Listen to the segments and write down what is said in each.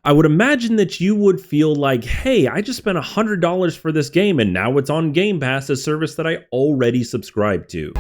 I would imagine that you would feel like, hey, I just spent $100 for this game and now it's on Game Pass, a service that I already subscribe to.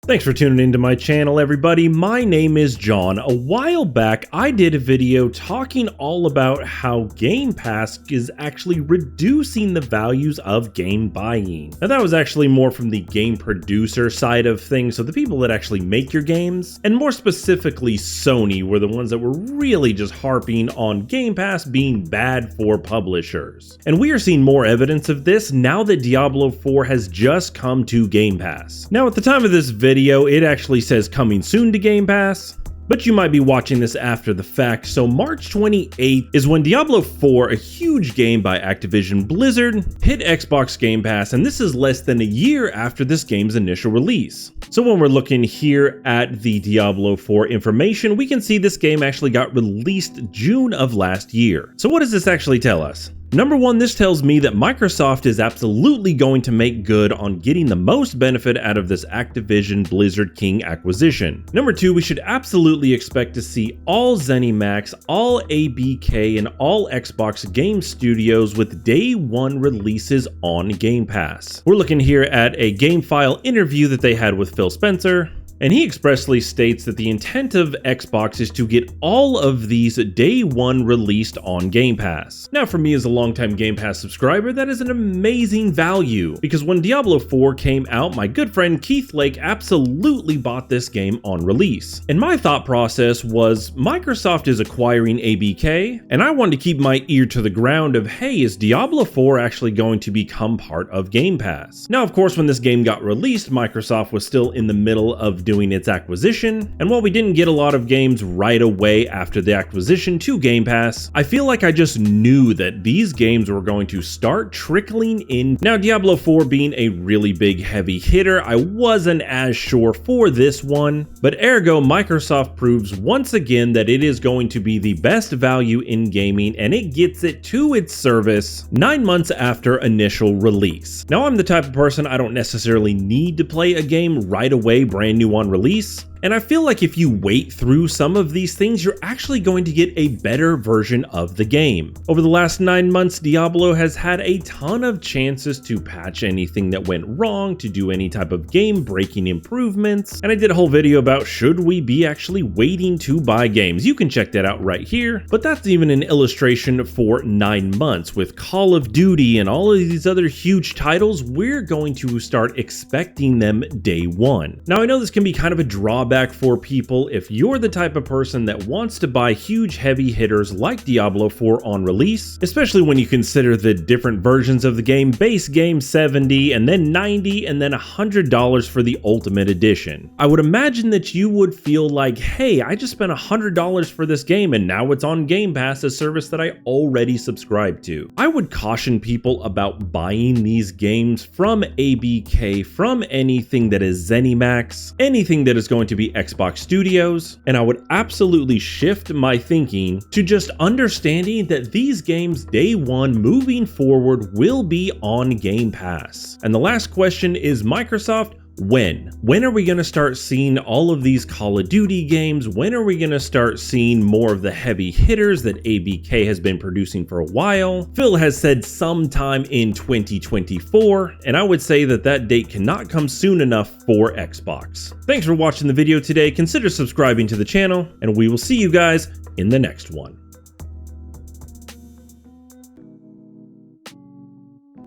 Thanks for tuning into my channel, everybody. My name is John. A while back, I did a video talking all about how Game Pass is actually reducing the values of game buying. Now, that was actually more from the game producer side of things, so the people that actually make your games, and more specifically Sony, were the ones that were really just harping on Game Pass being bad for publishers. And we are seeing more evidence of this now that Diablo 4 has just come to Game Pass. Now, at the time of this video, it actually says coming soon to Game Pass, but you might be watching this after the fact. So March 28th is when Diablo 4, a huge game by Activision Blizzard, hit Xbox Game Pass, and this is less than a year after this game's initial release. So when we're looking here at the Diablo 4 information, we can see this game actually got released June of last year. So what does this actually tell us? Number one, this tells me that Microsoft is absolutely going to make good on getting the most benefit out of this Activision Blizzard King acquisition. Number two, we should absolutely expect to see all ZeniMax, all ABK, and all Xbox game studios with day one releases on Game Pass. We're looking here at a GameFile interview that they had with Phil Spencer, and he expressly states that the intent of Xbox is to get all of these day one released on Game Pass. Now, for me as a longtime Game Pass subscriber, that is an amazing value, because when Diablo 4 came out, my good friend Keith Lake absolutely bought this game on release. And my thought process was, Microsoft is acquiring ABK, and I wanted to keep my ear to the ground of, hey, is Diablo 4 actually going to become part of Game Pass? Now, of course, when this game got released, Microsoft was still in the middle of doing its acquisition, and while we didn't get a lot of games right away after the acquisition to Game Pass, I feel like I just knew that these games were going to start trickling in. Now, Diablo 4 being a really big heavy hitter, I wasn't as sure for this one, but ergo, Microsoft proves once again that it is going to be the best value in gaming, and it gets it to its service 9 months after initial release. Now, I'm the type of person, I don't necessarily need to play a game right away brand new on release, and I feel like if you wait through some of these things, you're actually going to get a better version of the game. Over the last 9 months, Diablo has had a ton of chances to patch anything that went wrong, to do any type of game-breaking improvements, and I did a whole video about should we be actually waiting to buy games. You can check that out right here, but that's even an illustration for 9 months. With Call of Duty and all of these other huge titles, we're going to start expecting them day one. Now, I know this can be kind of a drawback for people if you're the type of person that wants to buy huge heavy hitters like Diablo 4 on release, especially when you consider the different versions of the game, base game $70 and then $90 and then $100 for the Ultimate Edition. I would imagine that you would feel like, hey, I just spent $100 for this game and now it's on Game Pass, a service that I already subscribe to. I would caution people about buying these games from ABK, from anything that is ZeniMax, anything that is going to be Xbox Studios, and I would absolutely shift my thinking to just understanding that these games day one moving forward will be on Game Pass. And the last question is, Microsoft, when? When are we going to start seeing all of these Call of Duty games? When are we going to start seeing more of the heavy hitters that ABK has been producing for a while? Phil has said sometime in 2024, and I would say that that date cannot come soon enough for Xbox. Thanks for watching the video today. Consider subscribing to the channel, and we will see you guys in the next one.